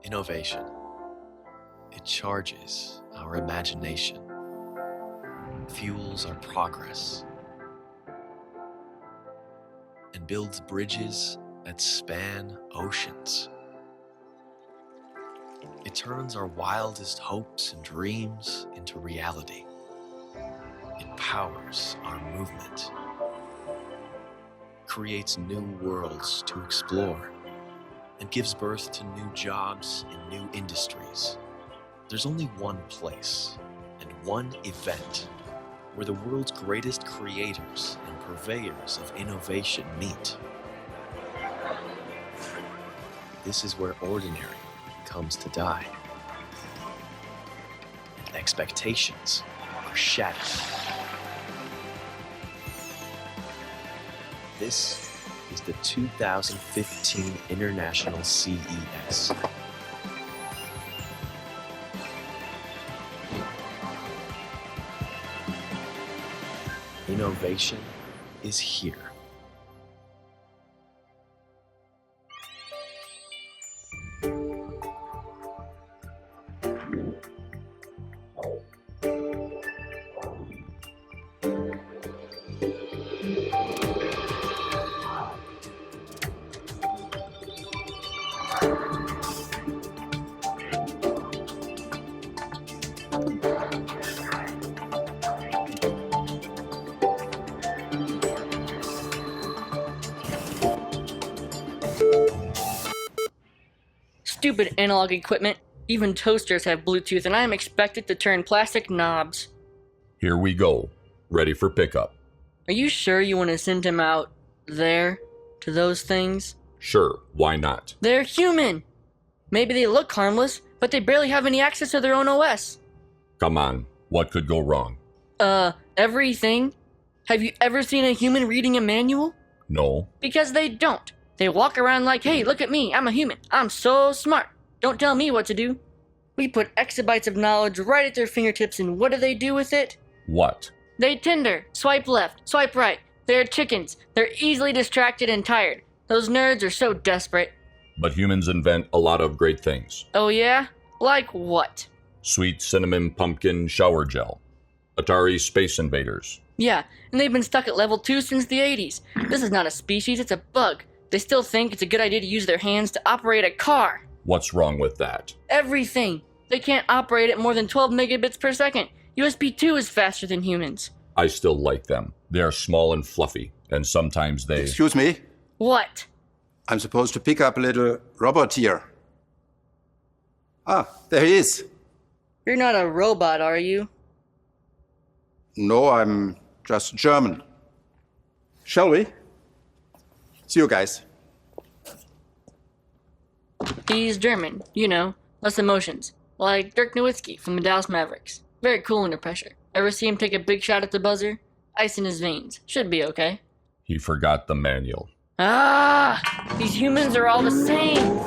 Innovation. It charges our imagination, fuels our progress, and builds bridges that span oceans. It turns our wildest hopes and dreams into reality. It powers our movement, creates new worlds to explore, and gives birth to new jobs in new industries. There's only one place and one event where the world's greatest creators and purveyors of innovation meet. This is where ordinary comes to die, and expectations are shattered. This is the 2015 International CES. Innovation is here. Stupid analog equipment. Even toasters have Bluetooth, and I am expected to turn plastic knobs. Here we go. Ready for pickup. Are you sure you want to send him out there to those things? Sure, why not? They're human. Maybe they look harmless, but they barely have any access to their own OS. Come on, what could go wrong? Everything. Have you ever seen a human reading a manual? No. Because they don't. They walk around like, hey, look at me, I'm a human. I'm so smart. Don't tell me what to do. We put exabytes of knowledge right at their fingertips, and what do they do with it? What? They Tinder, swipe left, swipe right. They're chickens. They're easily distracted and tired. Those nerds are so desperate. But humans invent a lot of great things. Oh yeah? Like what? Sweet cinnamon pumpkin shower gel. Atari Space Invaders. Yeah, and they've been stuck at level 2 since the 80s. This is not a species, it's a bug. They still think it's a good idea to use their hands to operate a car. What's wrong with that? Everything. They can't operate at more than 12 megabits per second. USB 2 is faster than humans. I still like them. They are small and fluffy, and sometimes they... Excuse me? What? I'm supposed to pick up a little robot here. Ah, there he is. You're not a robot, are you? No, I'm just German. Shall we? See you guys. He's German, you know, less emotions. Like Dirk Nowitzki from the Dallas Mavericks. Very cool under pressure. Ever see him take a big shot at the buzzer? Ice in his veins. Should be okay. He forgot the manual. Ah! These humans are all the same!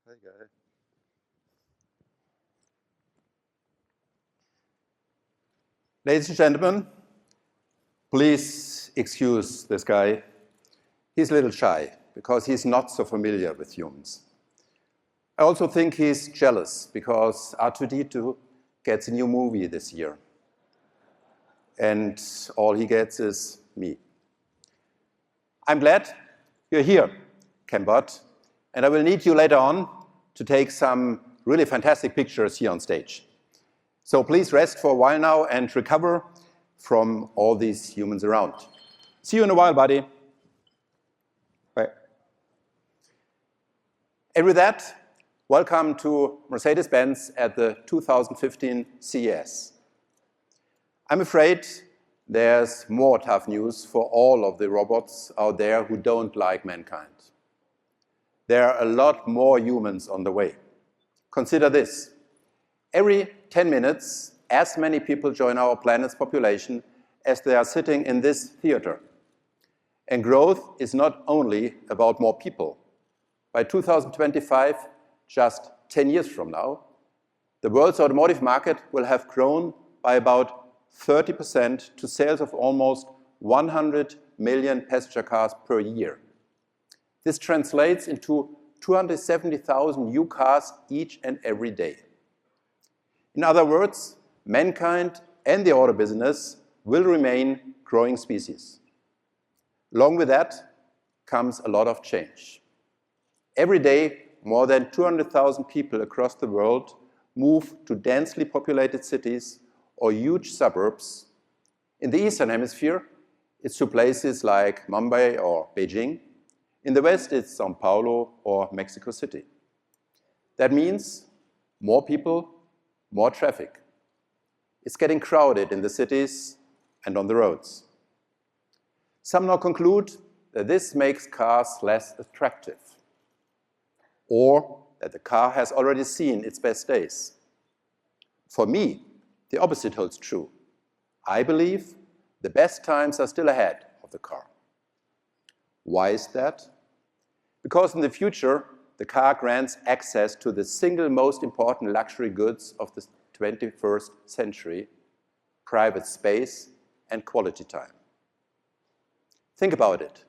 Hey, guys. Ladies and gentlemen, please excuse this guy. He's a little shy because he's not so familiar with humans. I also think he's jealous because R2-D2 gets a new movie this year. And all he gets is me. I'm glad you're here, Cambot, and I will need you later on to take some really fantastic pictures here on stage. So please rest for a while now and recover from all these humans around. See you in a while, buddy. Bye. And with that, welcome to Mercedes-Benz at the 2015 CES. I'm afraid there's more tough news for all of the robots out there who don't like mankind. there are a lot more humans on the way. Consider this. Every 10 minutes, as many people join our planet's population as there are sitting in this theater. And growth is not only about more people. By 2025, just 10 years from now, the world's automotive market will have grown by about 30% to sales of almost 100 million passenger cars per year. This translates into 270,000 new cars each and every day. In other words, mankind and the auto business will remain growing species. Along with that comes a lot of change. Every day, more than 200,000 people across the world move to densely populated cities or huge suburbs. In the Eastern Hemisphere, it's to places like Mumbai or Beijing. In the West, it's São Paulo or Mexico City. That means more people, more traffic. It's getting crowded in the cities and on the roads. Some now conclude that this makes cars less attractive, or that the car has already seen its best days. For me, the opposite holds true. I believe the best times are still ahead of the car. Why is that? Because in the future, the car grants access to the single most important luxury goods of the 21st century: private space and quality time. Think about it.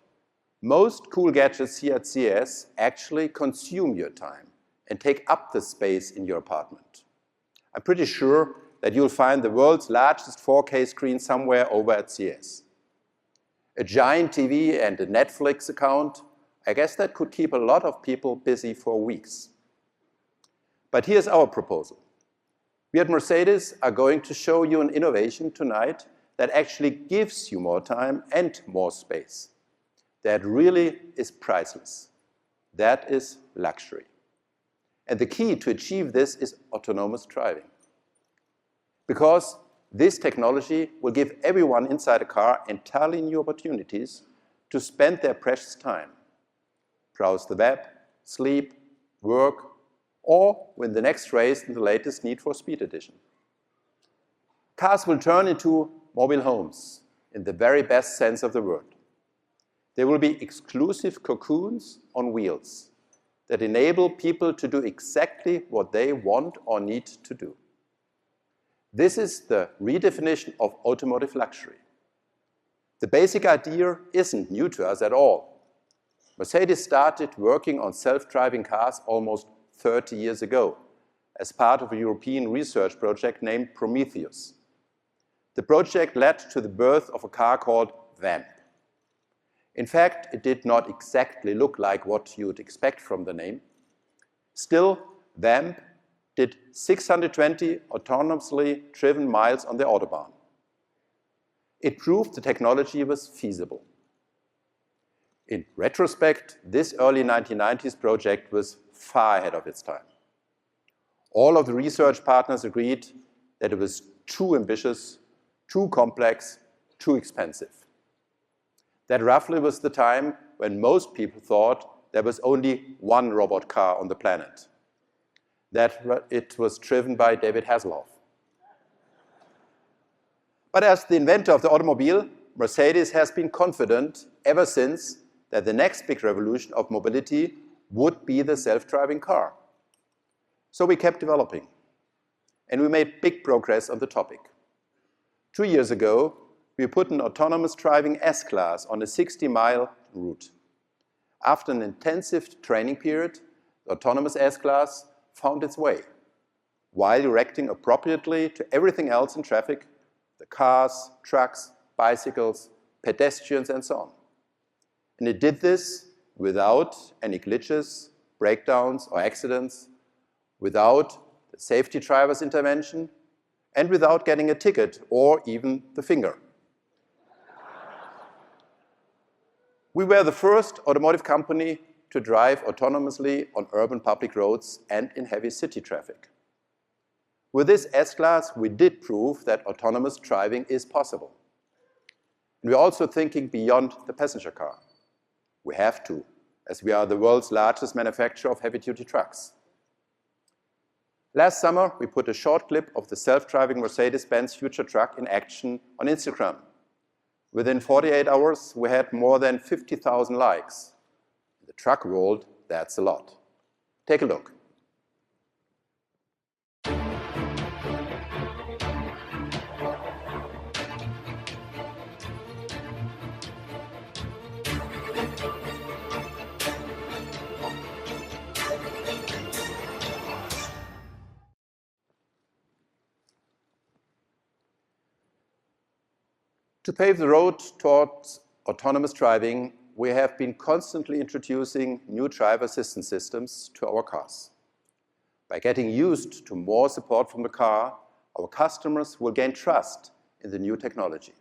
Most cool gadgets here at CES actually consume your time and take up the space in your apartment. I'm pretty sure that you'll find the world's largest 4K screen somewhere over at CES. A giant TV and a Netflix account, I guess that could keep a lot of people busy for weeks. But here's our proposal. We at Mercedes are going to show you an innovation tonight that actually gives you more time and more space. That really is priceless. That is luxury. And the key to achieve this is autonomous driving. Because this technology will give everyone inside a car entirely new opportunities to spend their precious time. Browse the web, sleep, work, or win the next race in the latest Need for Speed edition. Cars will turn into mobile homes in the very best sense of the word. They will be exclusive cocoons on wheels that enable people to do exactly what they want or need to do. This is the redefinition of automotive luxury. The basic idea isn't new to us at all. Mercedes started working on self-driving cars almost 30 years ago as part of a European research project named Prometheus. The project led to the birth of a car called VAMP. In fact, it did not exactly look like what you'd expect from the name. Still, VAMP did 620 autonomously driven miles on the Autobahn. It proved the technology was feasible. In retrospect, this early 1990s project was far ahead of its time. All of the research partners agreed that it was too ambitious, too complex, too expensive. That roughly was the time when most people thought there was only one robot car on the planet. That it was driven by David Hasselhoff. But as the inventor of the automobile, Mercedes has been confident ever since that the next big revolution of mobility would be the self-driving car. So we kept developing, and we made big progress on the topic. 2 years ago, we put an autonomous driving S-Class on a 60-mile route. After an intensive training period, the autonomous S-Class found its way, while reacting appropriately to everything else in traffic, the cars, trucks, bicycles, pedestrians, and so on. And it did this without any glitches, breakdowns, or accidents, without the safety driver's intervention, and without getting a ticket or even the finger. We were the first automotive company to drive autonomously on urban public roads and in heavy city traffic. With this S-Class, we did prove that autonomous driving is possible. And we're also thinking beyond the passenger car. We have to, as we are the world's largest manufacturer of heavy-duty trucks. Last summer, we put a short clip of the self-driving Mercedes-Benz future truck in action on Instagram. Within 48 hours, we had more than 50,000 likes. In the truck world, that's a lot. Take a look. To pave the road towards autonomous driving, we have been constantly introducing new driver assistance systems to our cars. By getting used to more support from the car, our customers will gain trust in the new technology.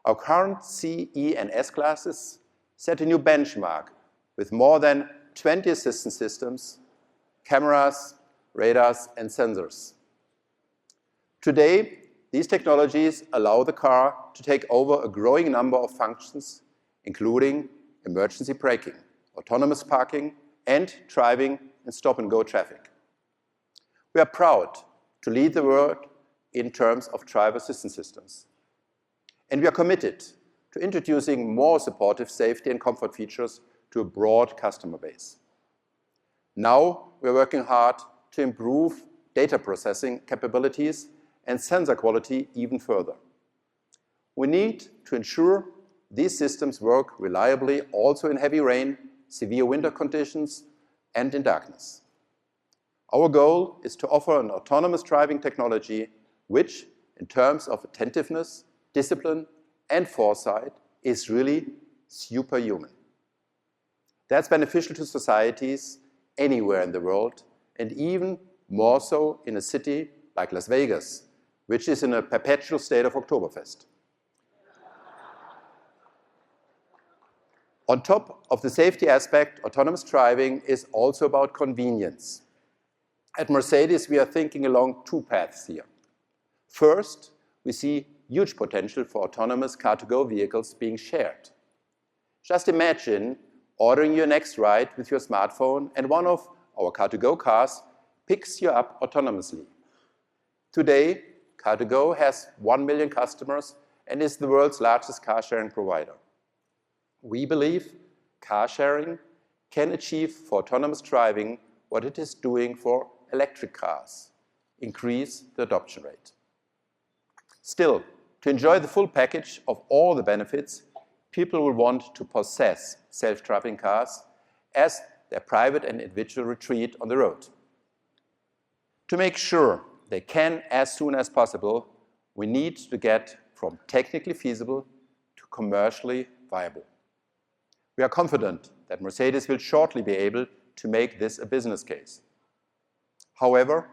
Our current C, E, and S classes set a new benchmark with more than 20 assistance systems, cameras, radars, and sensors. Today, these technologies allow the car to take over a growing number of functions, including emergency braking, autonomous parking, and driving in stop-and-go traffic. We are proud to lead the world in terms of driver assistance systems. And we are committed to introducing more supportive safety and comfort features to a broad customer base. Now, we are working hard to improve data processing capabilities and sensor quality even further. We need to ensure these systems work reliably also in heavy rain, severe winter conditions, and in darkness. Our goal is to offer an autonomous driving technology which, in terms of attentiveness, discipline, and foresight, is really superhuman. That's beneficial to societies anywhere in the world, and even more so in a city like Las Vegas, which is in a perpetual state of Oktoberfest. On top of the safety aspect, autonomous driving is also about convenience. At Mercedes, we are thinking along two paths here. First, we see huge potential for autonomous car-to-go vehicles being shared. Just imagine ordering your next ride with your smartphone and one of our car-to-go cars picks you up autonomously. Today, Car2Go has 1 million customers and is the world's largest car-sharing provider. We believe car sharing can achieve for autonomous driving what it is doing for electric cars, increase the adoption rate. Still, to enjoy the full package of all the benefits, people will want to possess self-driving cars as their private and individual retreat on the road. To make sure they can as soon as possible, we need to get from technically feasible to commercially viable. We are confident that Mercedes will shortly be able to make this a business case. However,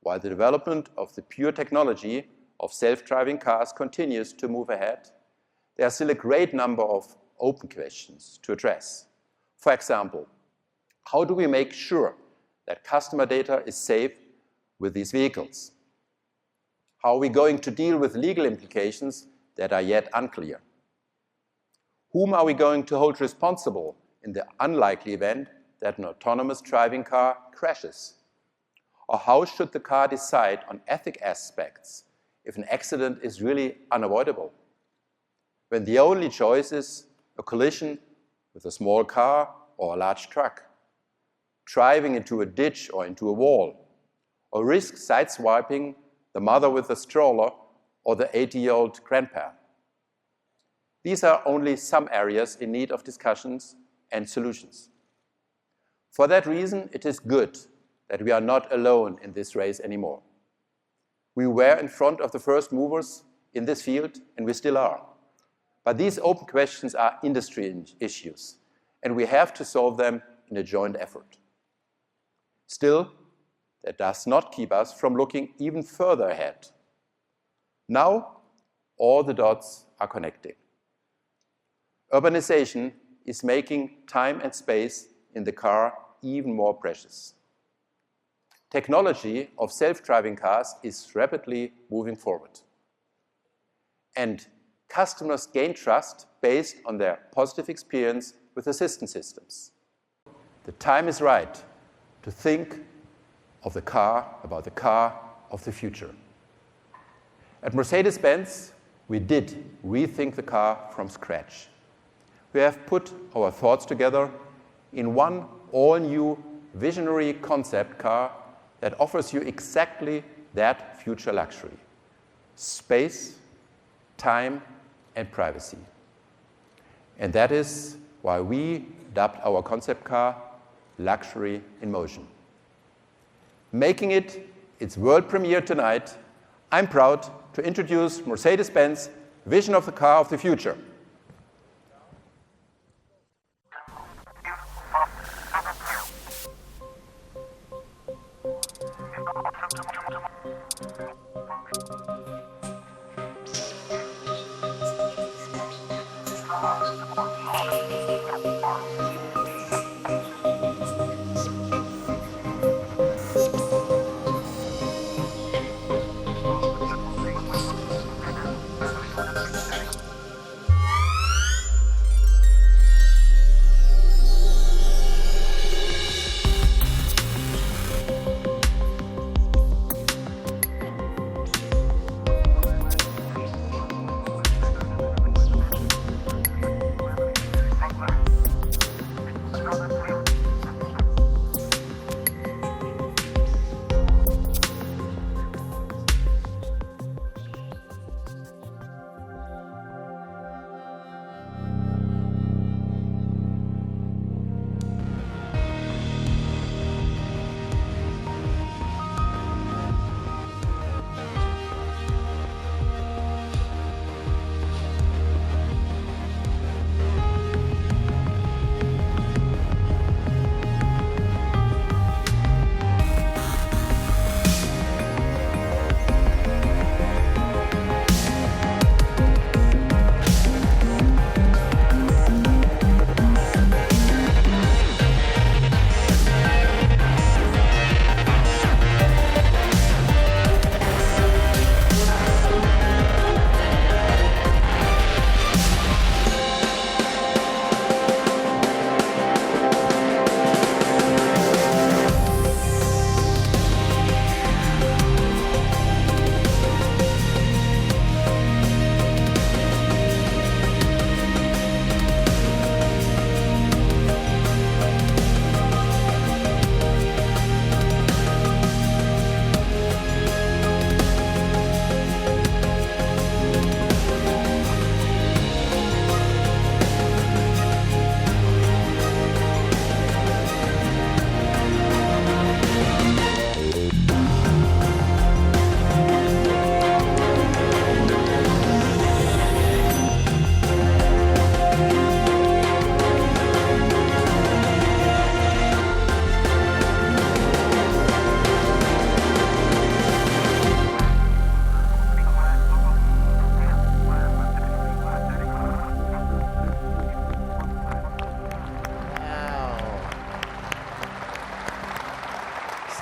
while the development of the pure technology of self-driving cars continues to move ahead, there are still a great number of open questions to address. For example, how do we make sure that customer data is safe with these vehicles? How are we going to deal with legal implications that are yet unclear? Whom are we going to hold responsible in the unlikely event that an autonomous driving car crashes? Or how should the car decide on ethical aspects if an accident is really unavoidable? When the only choice is a collision with a small car or a large truck, driving into a ditch or into a wall, or risk sideswiping the mother with a stroller or the 80-year-old grandpa. These are only some areas in need of discussions and solutions. For that reason, it is good that we are not alone in this race anymore. We were in front of the first movers in this field, and we still are. But these open questions are industry issues, and we have to solve them in a joint effort. Still, that does not keep us from looking even further ahead. Now, all the dots are connecting. Urbanization is making time and space in the car even more precious. Technology of self-driving cars is rapidly moving forward. And customers gain trust based on their positive experience with assistance systems. The time is right to think of the car, about the car of the future. At Mercedes-Benz, we did rethink the car from scratch. We have put our thoughts together in one all-new visionary concept car that offers you exactly that future luxury: space, time, and privacy. And that is why we dubbed our concept car Luxury in Motion. Making it its world premiere tonight, I'm proud to introduce Mercedes-Benz vision of the car of the future.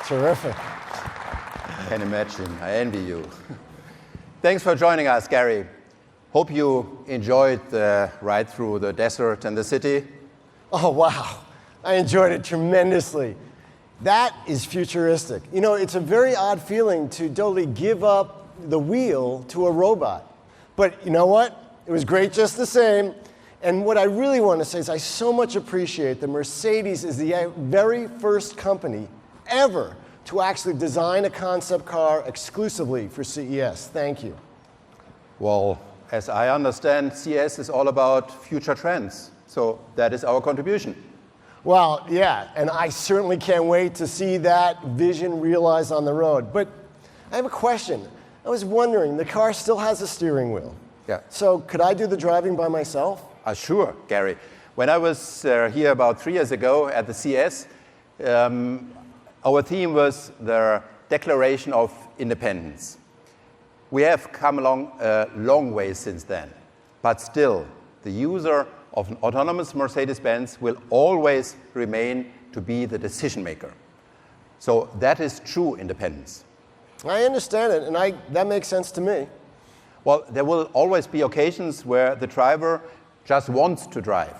Terrific. I can imagine. I envy you. Thanks for joining us, Gary. Hope you enjoyed the ride through the desert and the city. Oh, wow. I enjoyed it tremendously. That is futuristic. You know, it's a very odd feeling to totally give up the wheel to a robot. But you know what? It was great just the same. And what I really want to say is I so much appreciate that Mercedes is the very first company ever to actually design a concept car exclusively for CES. Thank you. Well, as I understand, CES is all about future trends. So that is our contribution. Well, yeah, and I certainly can't wait to see that vision realized on the road. But I have a question. I was wondering, the car still has a steering wheel. Yeah. So could I do the driving by myself? Sure, Gary. When I was here about 3 years ago at the CES, our theme was the Declaration of Independence. We have come along a long way since then, but still, the user of an autonomous Mercedes-Benz will always remain to be the decision maker. So that is true independence. I understand it, and that makes sense to me. Well, there will always be occasions where the driver just wants to drive.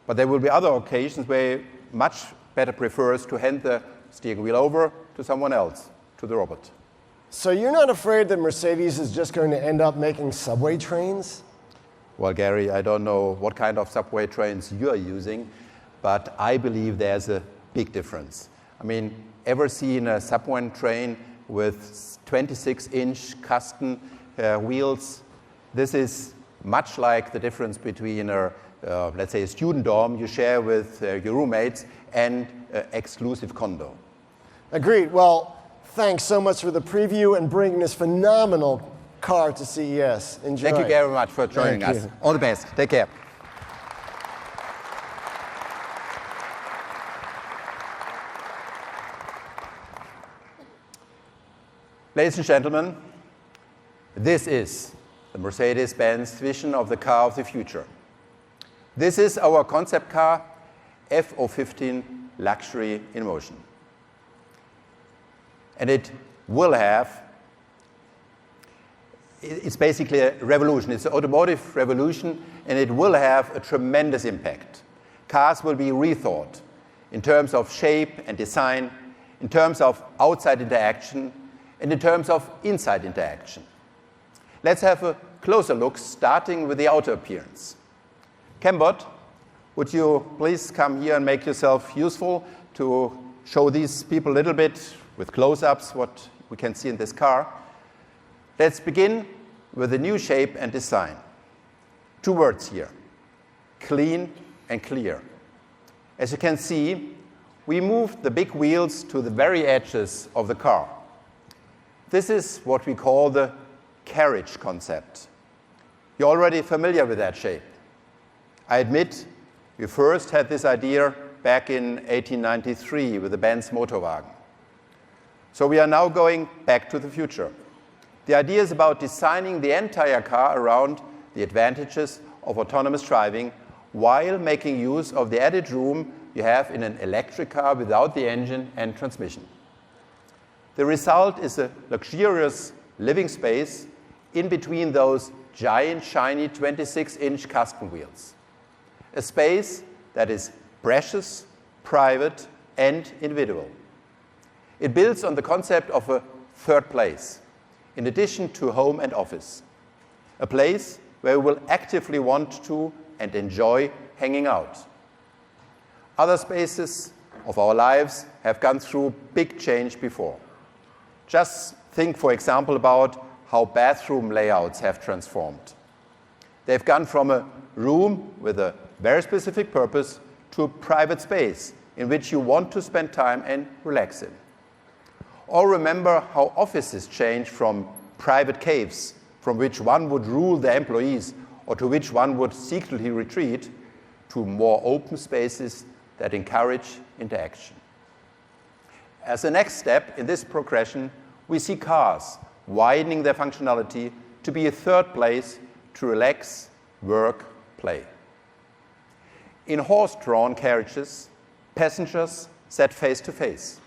But there will be other occasions where he much better prefers to hand the steering wheel over to someone else, to the robot. So you're not afraid that Mercedes is just going to end up making subway trains? Well, Gary, I don't know what kind of subway trains you are using, but I believe there's a big difference. I mean, ever seen a subway train with 26-inch custom wheels? This is much like the difference between let's say a student dorm you share with your roommates and an exclusive condo. Agreed. Well, thanks so much for the preview and bringing this phenomenal car to CES. Enjoy. Thank you very much for joining us. All the best. Take care. Ladies and gentlemen, this is the Mercedes-Benz vision of the car of the future. This is our concept car, F015 Luxury in Motion. And it will have, it's basically a revolution. It's an automotive revolution, and it will have a tremendous impact. Cars will be rethought in terms of shape and design, in terms of outside interaction, and in terms of inside interaction. Let's have a closer look, starting with the outer appearance. Cambot, would you please come here and make yourself useful to show these people a little bit with close-ups what we can see in this car. Let's begin with the new shape and design. Two words here, clean and clear. As you can see, we moved the big wheels to the very edges of the car. This is what we call the carriage concept. You're already familiar with that shape. I admit, we first had this idea back in 1893 with the Benz Motorwagen. So we are now going back to the future. The idea is about designing the entire car around the advantages of autonomous driving while making use of the added room you have in an electric car without the engine and transmission. The result is a luxurious living space in between those giant, shiny 26-inch custom wheels. A space that is precious, private, and individual. It builds on the concept of a third place, in addition to home and office. A place where we will actively want to and enjoy hanging out. Other spaces of our lives have gone through big change before. Just think, for example, about how bathroom layouts have transformed. They've gone from a room with a very specific purpose to a private space in which you want to spend time and relax in. Or remember how offices changed from private caves from which one would rule the employees or to which one would secretly retreat to more open spaces that encourage interaction. As a next step in this progression, we see cars widening their functionality to be a third place to relax, work, play. In horse-drawn carriages, passengers sat face to face.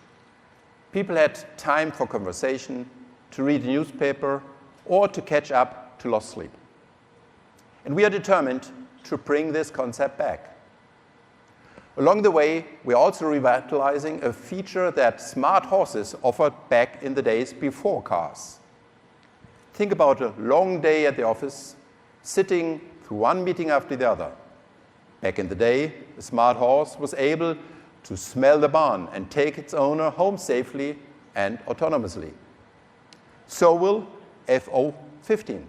People had time for conversation, to read a newspaper, or to catch up to lost sleep. And we are determined to bring this concept back. Along the way, we're also revitalizing a feature that smart horses offered back in the days before cars. Think about a long day at the office, sitting through one meeting after the other. Back in the day, a smart horse was able to smell the barn and take its owner home safely and autonomously. So will F015.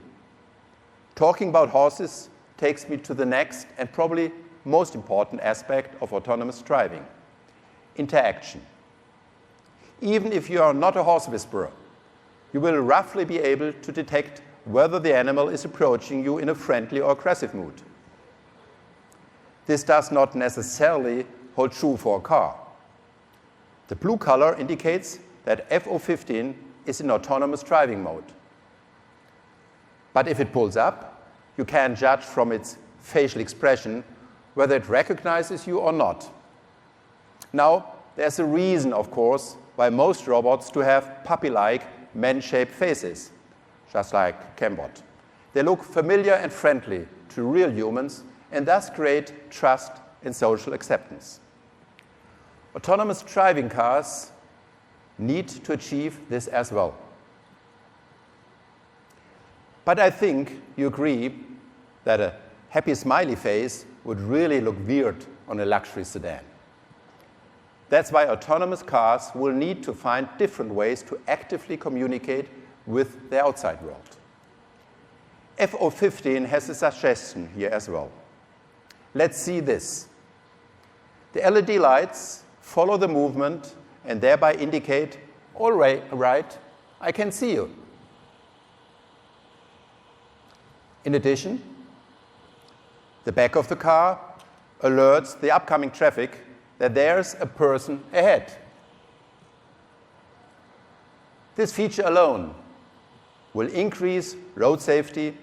Talking about horses takes me to the next and probably most important aspect of autonomous driving, interaction. Even if you are not a horse whisperer, you will roughly be able to detect whether the animal is approaching you in a friendly or aggressive mood. This does not necessarily hold true for a car. The blue color indicates that F015 is in autonomous driving mode. But if it pulls up, you can judge from its facial expression whether it recognizes you or not. Now, there's a reason, of course, why most robots do have puppy-like man-shaped faces, just like Cambot. They look familiar and friendly to real humans and thus create trust and social acceptance. Autonomous driving cars need to achieve this as well. But I think you agree that a happy smiley face would really look weird on a luxury sedan. That's why autonomous cars will need to find different ways to actively communicate with the outside world. FO15 has a suggestion here as well. Let's see this. The LED lights follow the movement and thereby indicate, all right, I can see you. In addition, the back of the car alerts the upcoming traffic that there's a person ahead. This feature alone will increase road safety,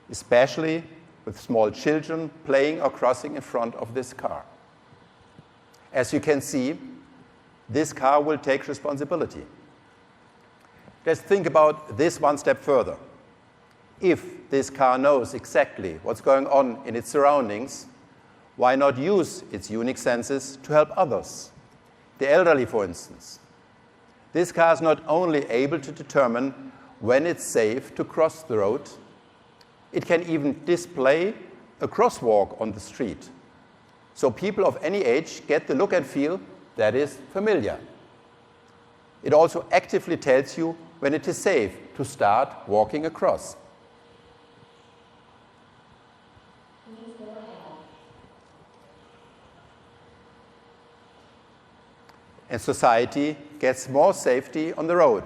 especially with small children playing or crossing in front of this car. As you can see, this car will take responsibility. Let's think about this one step further. If this car knows exactly what's going on in its surroundings, why not use its unique senses to help others? The elderly, for instance. This car is not only able to determine when it's safe to cross the road, it can even display a crosswalk on the street. So people of any age get the look and feel that is familiar. It also actively tells you when it is safe to start walking across. And society gets more safety on the road,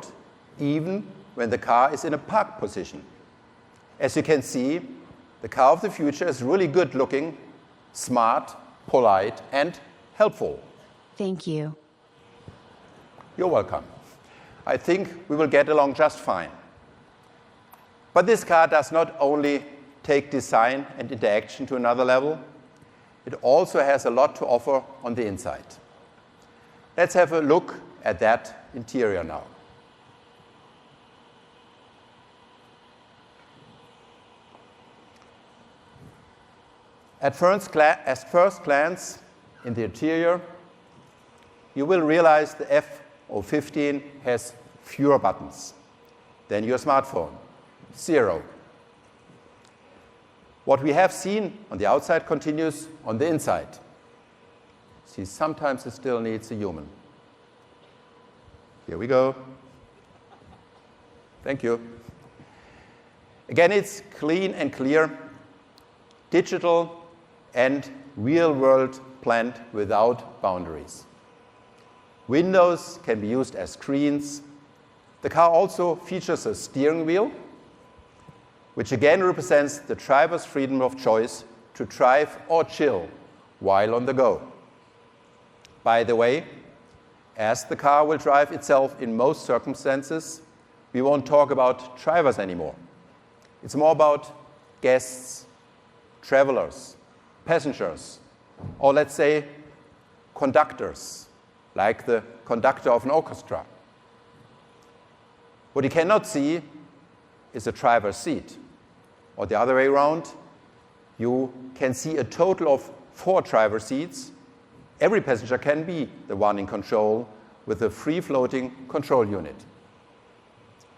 even when the car is in a parked position. As you can see, the car of the future is really good looking, smart, polite, and helpful. Thank you. You're welcome. I think we will get along just fine. But this car does not only take design and interaction to another level, it also has a lot to offer on the inside. Let's have a look at that interior now. At first glance in the interior, you will realize the FO15 has fewer buttons than your smartphone, 0. What we have seen on the outside continues on the inside. See, sometimes it still needs a human. Here we go. Thank you. Again, it's clean and clear, digital and real-world planned without boundaries. Windows can be used as screens. The car also features a steering wheel, which again represents the driver's freedom of choice to drive or chill while on the go. By the way, as the car will drive itself in most circumstances, we won't talk about drivers anymore. It's more about guests, travelers, passengers, or let's say conductors, like the conductor of an orchestra. What you cannot see is the driver's seat. Or the other way around, you can see a total of 4 driver seats. Every passenger can be the one in control with a free-floating control unit.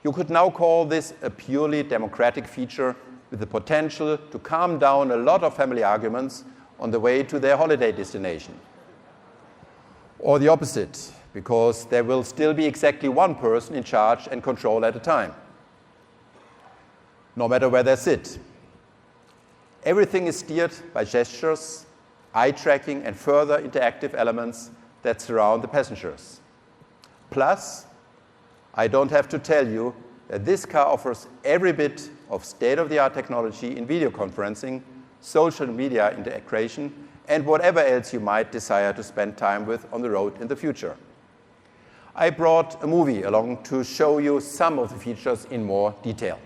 You could now call this a purely democratic feature with the potential to calm down a lot of family arguments on the way to their holiday destination. Or the opposite, because there will still be exactly one person in charge and control at a time, no matter where they sit. Everything is steered by gestures, eye tracking, and further interactive elements that surround the passengers. Plus, I don't have to tell you that this car offers every bit of state-of-the-art technology in video conferencing, social media integration, and whatever else you might desire to spend time with on the road in the future. I brought a movie along to show you some of the features in more detail.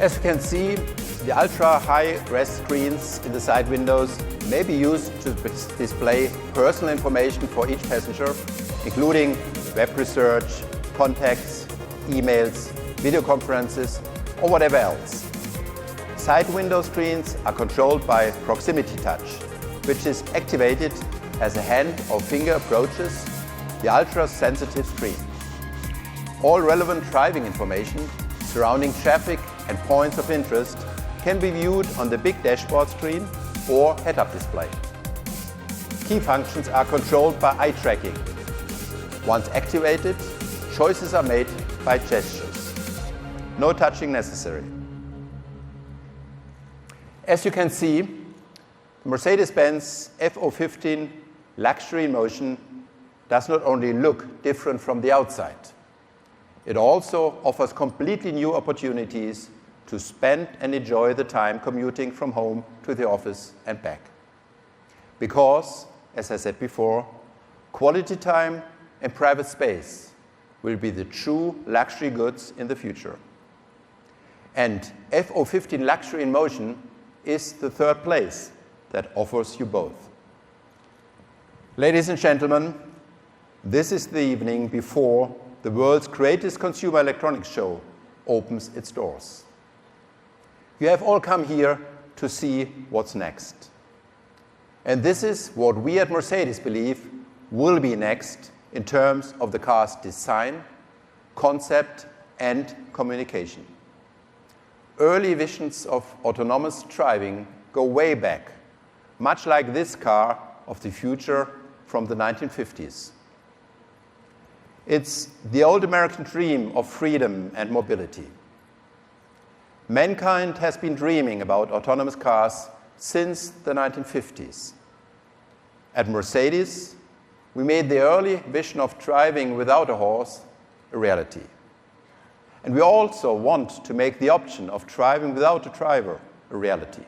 As you can see, the ultra-high res screens in the side windows may be used to display personal information for each passenger, including web research, contacts, emails, video conferences, or whatever else. Side window screens are controlled by proximity touch, which is activated as a hand or finger approaches the ultra-sensitive screen. All relevant driving information surrounding traffic and points of interest can be viewed on the big dashboard screen or head-up display. Key functions are controlled by eye tracking. Once activated, choices are made by gestures. No touching necessary. As you can see, the Mercedes-Benz F015 Luxury in Motion does not only look different from the outside, it also offers completely new opportunities to spend and enjoy the time commuting from home to the office and back. Because, as I said before, quality time and private space will be the true luxury goods in the future. And F015 Luxury in Motion is the third place that offers you both. Ladies and gentlemen, this is the evening before the world's greatest consumer electronics show opens its doors. You have all come here to see what's next. And this is what we at Mercedes believe will be next in terms of the car's design, concept, and communication. Early visions of autonomous driving go way back, much like this car of the future from the 1950s. It's the old American dream of freedom and mobility. Mankind has been dreaming about autonomous cars since the 1950s. At Mercedes, we made the early vision of driving without a horse a reality. And we also want to make the option of driving without a driver a reality.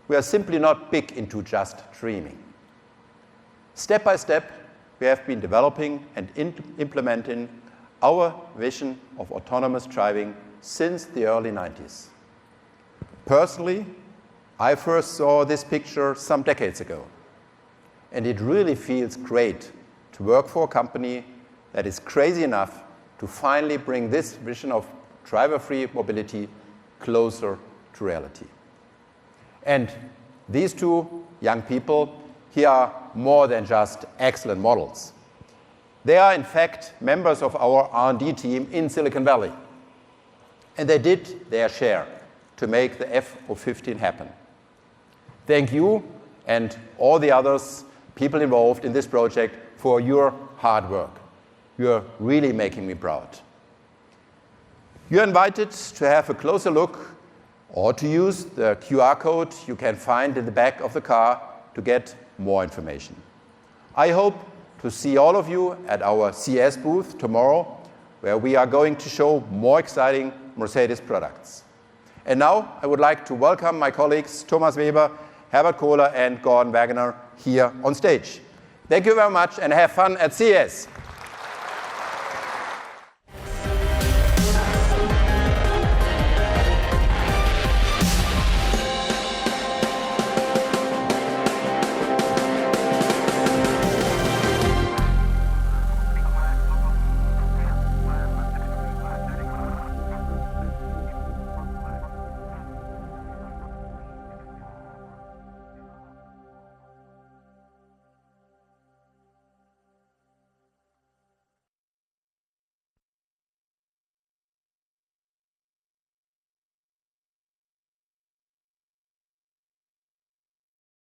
We are simply not big into just dreaming. Step by step, we have been developing and implementing our vision of autonomous driving since the early 90s. Personally, I first saw this picture some decades ago, and it really feels great to work for a company that is crazy enough to finally bring this vision of driver-free mobility closer to reality. And these two young people here are more than just excellent models. They are, in fact, members of our R&D team in Silicon Valley. And they did their share to make the F015 happen. Thank you and all the others, people involved in this project, for your hard work. You're really making me proud. You're invited to have a closer look or to use the QR code you can find in the back of the car to get more information. I hope to see all of you at our CES booth tomorrow, where we are going to show more exciting Mercedes products. And now I would like to welcome my colleagues Thomas Weber, Herbert Kohler, and Gordon Wagener here on stage. Thank you very much and have fun at CES.